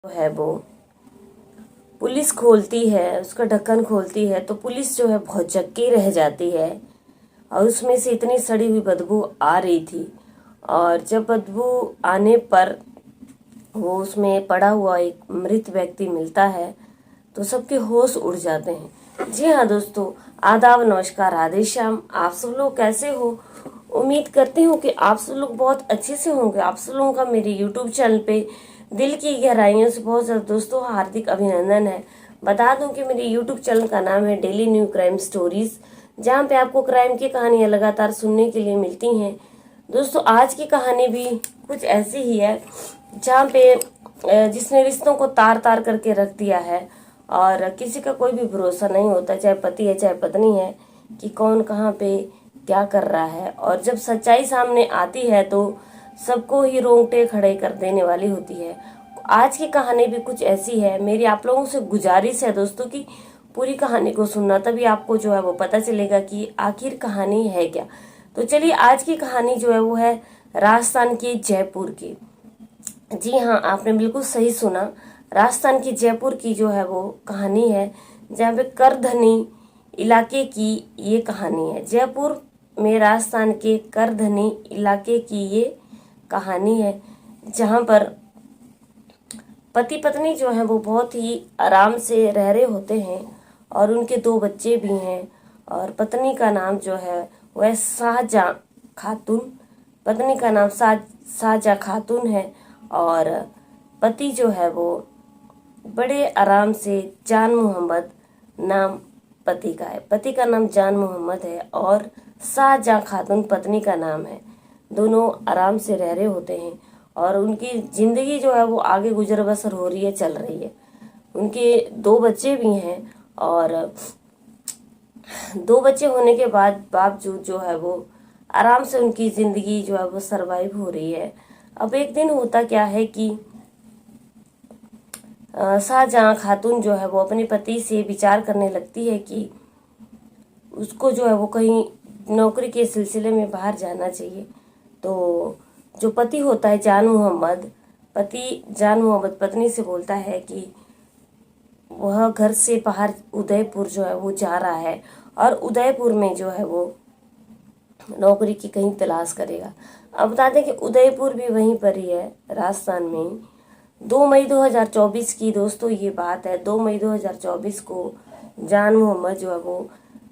है वो पुलिस खोलती है, उसका ढक्कन खोलती है तो पुलिस जो है बहुत चक्की रह जाती है। और उसमें से इतनी सड़ी हुई बदबू आ रही थी। और जब बदबू आने पर वो उसमें पड़ा हुआ एक मृत व्यक्ति मिलता है तो सबके होश उड़ जाते हैं। जी हाँ दोस्तों, आदाब, नमस्कार, राधे श्याम। आप सब लोग कैसे हो? उम्मीद करती हूँ कि आप सब लोग बहुत अच्छे से होंगे। आप सब लोगों का मेरे YouTube चैनल पे दिल की गहराइयों से बहुत ज़्यादा दोस्तों हार्दिक अभिनंदन है। बता दूं कि मेरे YouTube चैनल का नाम है डेली न्यू क्राइम स्टोरीज, जहाँ पे आपको क्राइम की कहानियाँ लगातार सुनने के लिए मिलती हैं। दोस्तों आज की कहानी भी कुछ ऐसी ही है, जहाँ पे जिसने रिश्तों को तार तार करके रख दिया है और किसी का कोई भी भरोसा नहीं होता, चाहे पति है चाहे पत्नी है, कि कौन कहाँ पे क्या कर रहा है। और जब सच्चाई सामने आती है तो सबको ही रोंगटे खड़े कर देने वाली होती है। आज की कहानी भी कुछ ऐसी है। मेरी आप लोगों से गुजारिश है दोस्तों कि पूरी कहानी को सुनना, तभी आपको जो है वो पता चलेगा कि आखिर कहानी है क्या। तो चलिए, आज की कहानी जो है वो है राजस्थान के जयपुर की। जी हाँ, आपने बिल्कुल सही सुना। राजस्थान की जयपुर की जो है वो कहानी है, जहाँ पे करधनी इलाके की ये कहानी है। जयपुर में राजस्थान के करधनी इलाके की ये कहानी है, जहाँ पर पति पत्नी जो है वो बहुत ही आराम से रह रहे होते हैं और उनके 2 बच्चे भी हैं। और पत्नी का नाम जो है वह शाहजहां खातून, पत्नी का नाम शाहजहां खातून है। और पति जो है वो बड़े आराम से जान मोहम्मद नाम पति का है। पति का नाम जान मोहम्मद है और शाहजहां खातून पत्नी का नाम है। दोनों आराम से रह रहे होते हैं और उनकी जिंदगी जो है वो आगे गुजर बसर हो रही है, चल रही है। उनके 2 बच्चे भी हैं और 2 बच्चे होने के बावजूद जो है वो आराम से उनकी जिंदगी जो है वो सरवाइव हो रही है। अब एक दिन होता क्या है कि शाहजहां खातून जो है वो अपने पति से विचार करने लगती है कि उसको जो है वो कहीं नौकरी के सिलसिले में बाहर जाना चाहिए। तो जो पति होता है जान मोहम्मद पत्नी से बोलता है कि वह घर से बाहर उदयपुर जो है वो जा रहा है और उदयपुर में जो है वो नौकरी की कहीं तलाश करेगा। अब बता दें कि उदयपुर भी वहीं पर ही है, राजस्थान में ही। 2 मई 2024 की दोस्तों ये बात है। 2 मई 2024 को जान मोहम्मद जो है वो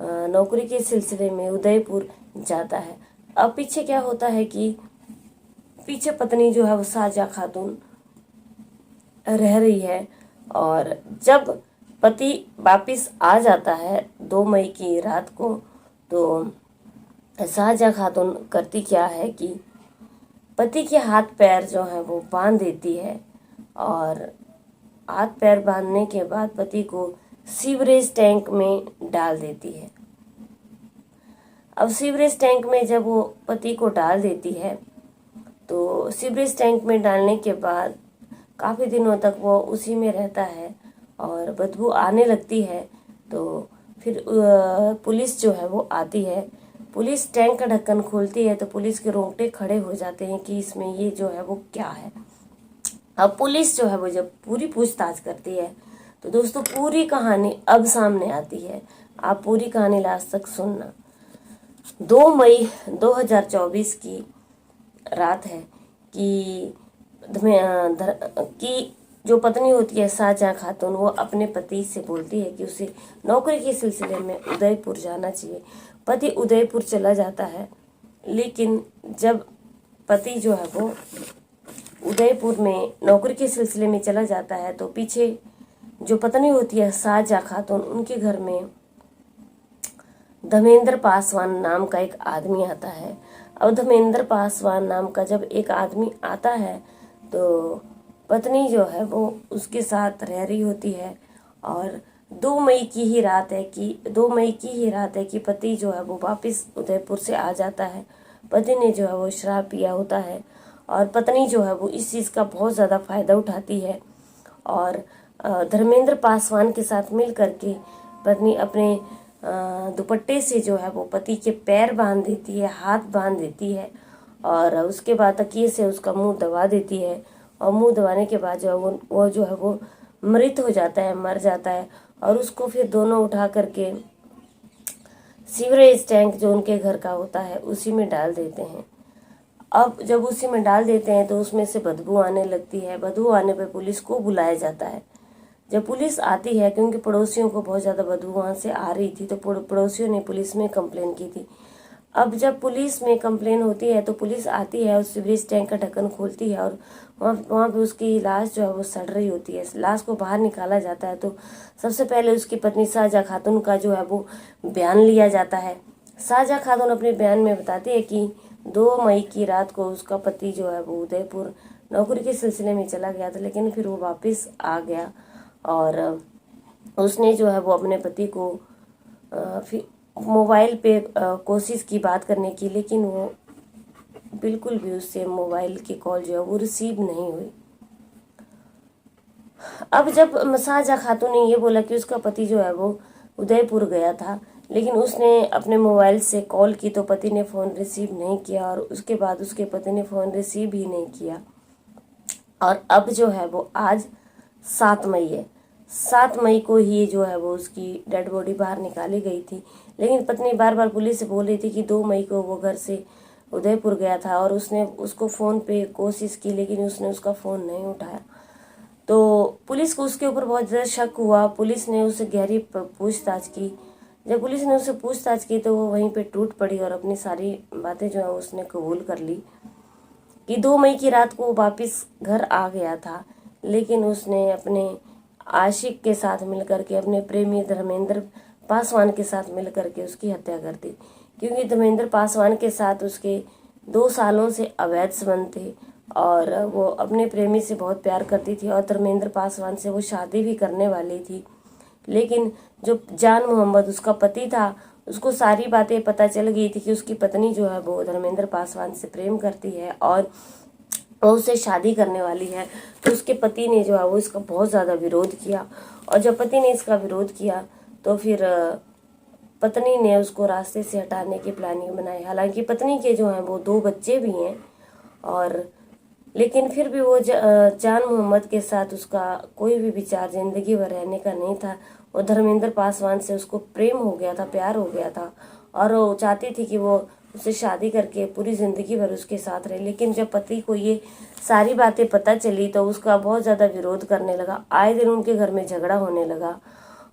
नौकरी के सिलसिले में उदयपुर जाता है। अब पीछे क्या होता है कि पीछे पत्नी जो है वो शाहजहां खातून रह रही है। और जब पति वापिस आ जाता है 2 मई की रात को, तो शाहजहां खातून करती क्या है कि पति के हाथ पैर जो है वो बांध देती है। और हाथ पैर बांधने के बाद पति को सीवरेज टैंक में डाल देती है। अब सीवरेज टैंक में जब वो पति को डाल देती है तो सीवरेज टैंक में डालने के बाद काफ़ी दिनों तक वो उसी में रहता है और बदबू आने लगती है। तो फिर पुलिस जो है वो आती है। पुलिस टैंक का ढक्कन खोलती है तो पुलिस के रोंगटे खड़े हो जाते हैं कि इसमें ये जो है वो क्या है। अब पुलिस जो है वो जब पूरी पूछताछ करती है तो दोस्तों पूरी कहानी अब सामने आती है। आप पूरी कहानी लास्ट तक सुनना। 2 मई 2024 की रात है कि कि जो पत्नी होती है शाहजहां खातून, वो अपने पति से बोलती है कि उसे नौकरी के सिलसिले में उदयपुर जाना चाहिए। पति उदयपुर चला जाता है, लेकिन जब पति जो है वो उदयपुर में नौकरी के सिलसिले में चला जाता है तो पीछे जो पत्नी होती है शाहजहां खातून, उनके घर में धर्मेंद्र पासवान नाम का एक आदमी आता है। अब धर्मेंद्र पासवान नाम का जब एक आदमी आता है तो पत्नी जो है वो उसके साथ रह रही होती है। और 2 मई की ही रात है कि पति जो है वो वापस उदयपुर से आ जाता है। पति ने जो है वो शराब पिया होता है और पत्नी जो है वो इस चीज़ का बहुत ज़्यादा फायदा उठाती है और धर्मेंद्र पासवान के साथ मिल करके पत्नी अपने दुपट्टे से जो है वो पति के पैर बांध देती है, हाथ बांध देती है और उसके बाद तकिए से उसका मुंह दबा देती है और मुंह दबाने के बाद जो है वो जो है वो मृत हो जाता है, मर जाता है। और उसको फिर दोनों उठा करके सीवरेज टैंक जो उनके घर का होता है उसी में डाल देते हैं। अब जब उसी में डाल देते हैं तो उसमें से बदबू आने लगती है। बदबू आने पर पुलिस को बुलाया जाता है। जब पुलिस आती है, क्योंकि पड़ोसियों को बहुत ज़्यादा बदबू वहाँ से आ रही थी, तो पड़ोसियों ने पुलिस में कंप्लेन की थी। अब जब पुलिस में कंप्लेन होती है तो पुलिस आती है और सीवरेज टैंक का ढक्कन खोलती है और वहाँ पे उसकी लाश जो है वो सड़ रही होती है। लाश को बाहर निकाला जाता है तो सबसे पहले उसकी पत्नी शाहजहाँ खातून का जो है वो बयान लिया जाता है। शाहजहाँ खातून अपने बयान में बताती है कि 2 मई की रात को उसका पति जो है वो उदयपुर नौकरी के सिलसिले में चला गया था, लेकिन फिर वो वापस आ गया और उसने जो है वो अपने पति को फिर मोबाइल पे कोशिश की बात करने की, लेकिन वो बिल्कुल भी उससे मोबाइल की कॉल जो है वो रिसीव नहीं हुई। अब जब शाहजहाँ खातून ने ये बोला कि उसका पति जो है वो उदयपुर गया था, लेकिन उसने अपने मोबाइल से कॉल की तो पति ने फ़ोन रिसीव नहीं किया और उसके बाद उसके पति ने फ़ोन रिसीव ही नहीं किया। और अब जो है वो आज 7 मई है। 7 मई को ही जो है वो उसकी डेड बॉडी बाहर निकाली गई थी, लेकिन पत्नी बार बार पुलिस से बोल रही थी कि 2 मई को वो घर से उदयपुर गया था और उसने उसको फ़ोन पे कोशिश की, लेकिन उसने उसका फ़ोन नहीं उठाया। तो पुलिस को उसके ऊपर बहुत ज़्यादा शक हुआ। पुलिस ने उससे गहरी पूछताछ की। जब पुलिस ने उससे पूछताछ की तो वो वहीं पे टूट पड़ी और अपनी सारी बातें जो है उसने कबूल कर ली कि 2 मई की रात को वो वापस घर आ गया था, लेकिन उसने अपने आशिक के साथ मिलकर के, अपने प्रेमी धर्मेंद्र पासवान के साथ मिलकर के उसकी हत्या कर दी। क्योंकि धर्मेंद्र पासवान के साथ उसके 2 सालों से अवैध संबंध थे और वो अपने प्रेमी से बहुत प्यार करती थी और धर्मेंद्र पासवान से वो शादी भी करने वाली थी। लेकिन जो जान मोहम्मद उसका पति था, उसको सारी बातें पता चल गई थी कि उसकी पत्नी जो है वो धर्मेंद्र पासवान से प्रेम करती है और वो उससे शादी करने वाली है। तो उसके पति ने जो है वो इसका बहुत ज़्यादा विरोध किया और जब पति ने इसका विरोध किया तो फिर पत्नी ने उसको रास्ते से हटाने की प्लानिंग बनाई। हालांकि पत्नी के जो हैं वो 2 बच्चे भी हैं और लेकिन फिर भी वो जान मोहम्मद के साथ उसका कोई भी विचार जिंदगी भर रहने का नहीं था। वो धर्मेंद्र पासवान से उसको प्रेम हो गया था, प्यार हो गया था और वो चाहती थी कि वो उससे शादी करके पूरी ज़िंदगी भर उसके साथ रहे। लेकिन जब पति को ये सारी बातें पता चली तो उसका बहुत ज़्यादा विरोध करने लगा। आए दिन उनके घर में झगड़ा होने लगा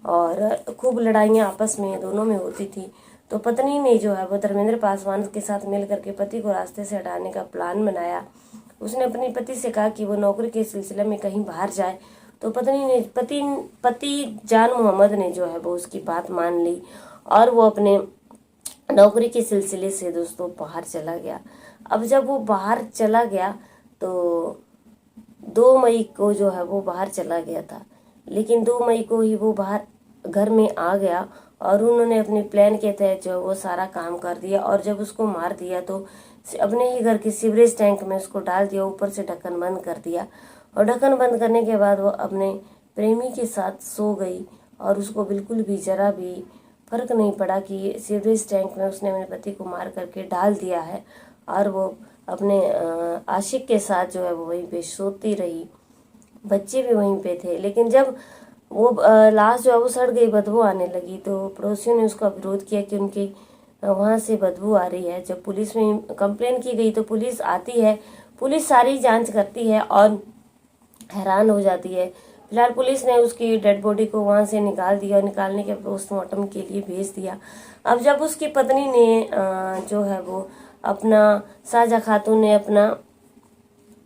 और खूब लड़ाइयाँ आपस में दोनों में होती थी। तो पत्नी ने जो है वो धर्मेंद्र पासवान के साथ मिल करके पति को रास्ते से हटाने का प्लान बनाया। उसने अपने पति से कहा कि वो नौकरी के सिलसिले में कहीं बाहर जाए। तो पति जान मोहम्मद ने जो है वो उसकी बात मान ली और वो अपने नौकरी के सिलसिले से दोस्तों बाहर चला गया। अब जब वो बाहर चला गया तो 2 मई को जो है वो बाहर चला गया था, लेकिन 2 मई को ही वो बाहर घर में आ गया और उन्होंने अपने प्लान के तहत जो वो सारा काम कर दिया और जब उसको मार दिया तो अपने ही घर के सीवरेज टैंक में उसको डाल दिया, ऊपर से ढक्कन बंद कर दिया और ढक्कन बंद करने के बाद वो अपने प्रेमी के साथ सो गई और उसको बिल्कुल भी जरा भी फर्क नहीं पड़ा कि सीवरेज टैंक में उसने अपने पति को मार करके डाल दिया है और वो अपने आशिक के साथ जो है वो वहीं पे सोती रही। बच्चे भी वहीं पे थे। लेकिन जब वो लाश जो है वो सड़ गई, बदबू आने लगी, तो पड़ोसियों ने उसका विरोध किया कि उनके वहाँ से बदबू आ रही है। जब पुलिस में कंप्लेन की गई तो पुलिस आती है, पुलिस सारी जांच करती है और हैरान हो जाती है। फिलहाल पुलिस ने उसकी डेड बॉडी को वहाँ से निकाल दिया और निकालने के पोस्टमार्टम के लिए भेज दिया। अब जब उसकी पत्नी ने जो है वो अपना शाहजहाँ खातून ने अपना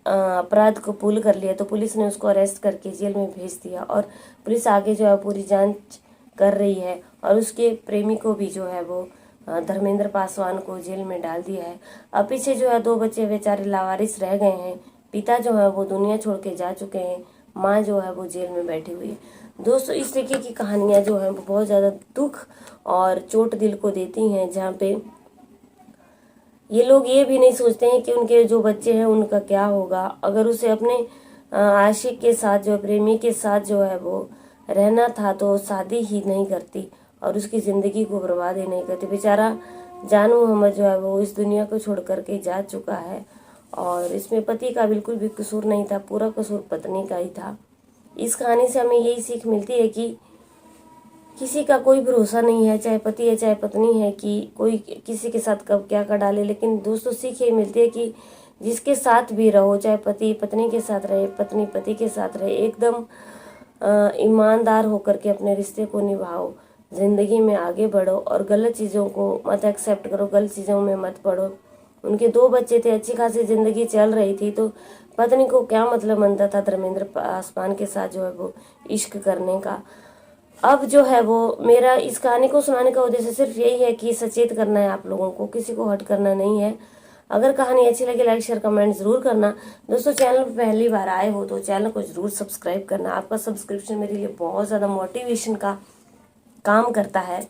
अपराध को कबूल कर लिया तो पुलिस ने उसको अरेस्ट करके जेल में भेज दिया और पुलिस आगे जो है पूरी जांच कर रही है और उसके प्रेमी को भी जो है वो धर्मेंद्र पासवान को जेल में डाल दिया है। अब पीछे जो है 2 बच्चे बेचारे लावारिस रह गए हैं। पिता जो है वो दुनिया छोड़ के जा चुके हैं, माँ जो है वो जेल में बैठी हुई है। दोस्तों इस तरीके की कहानियाँ जो हैं वो बहुत ज़्यादा दुख और चोट दिल को देती हैं, जहाँ पे ये लोग ये भी नहीं सोचते हैं कि उनके जो बच्चे हैं उनका क्या होगा। अगर उसे अपने आशिक के साथ जो प्रेमी के साथ जो है वो रहना था तो शादी ही नहीं करती और उसकी ज़िंदगी को बर्बाद ही नहीं करती। बेचारा जान मोहम्मद जो है वो इस दुनिया को छोड़ करके जा चुका है और इसमें पति का बिल्कुल भी कसूर नहीं था, पूरा कसूर पत्नी का ही था। इस कहानी से हमें यही सीख मिलती है कि किसी का कोई भरोसा नहीं है, चाहे पति है चाहे पत्नी है, कि कोई किसी के साथ कब क्या कर डाले। लेकिन दोस्तों सीख ये मिलती है कि जिसके साथ भी रहो, चाहे पति पत्नी के साथ रहे, पत्नी पति के साथ रहे, एकदम ईमानदार होकर के अपने रिश्ते को निभाओ, जिंदगी में आगे बढ़ो और गलत चीज़ों को मत एक्सेप्ट करो, गलत चीज़ों में मत पड़ो। उनके 2 बच्चे थे, अच्छी खासी जिंदगी चल रही थी, तो पत्नी को क्या मतलब बनता था धर्मेंद्र पासवान के साथ जो है वो इश्क करने का। अब जो है वो मेरा इस कहानी को सुनाने का उद्देश्य सिर्फ यही है कि सचेत करना है आप लोगों को, किसी को हर्ट करना नहीं है। अगर कहानी अच्छी लगे लाइक शेयर कमेंट जरूर करना। दोस्तों चैनल पर पहली बार आए हो तो चैनल को जरूर सब्सक्राइब करना। आपका सब्सक्रिप्शन मेरे लिए बहुत ज़्यादा मोटिवेशन का काम करता है।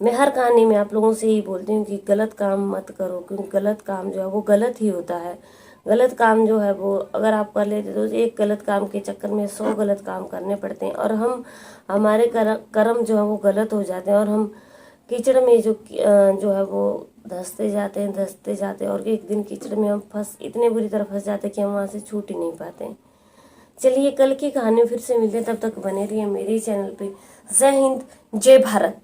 मैं हर कहानी में आप लोगों से ही बोलती हूँ कि गलत काम मत करो, क्योंकि गलत काम जो है वो गलत ही होता है। गलत काम जो है वो अगर आप कर लेते तो एक गलत काम के चक्कर में 100 गलत काम करने पड़ते हैं, और हमारे कर्म जो है वो गलत हो जाते हैं, और हम कीचड़ में जो है वो धंसते जाते हैं, और एक दिन कीचड़ में हम इतने बुरी तरह फंस जाते हैं कि हम वहाँ से छूट ही नहीं पाते हैं। चलिए कल की कहानी फिर से मिलते हैं, तब तक बने रहिए मेरे चैनल पे। जय हिंद, जय भारत।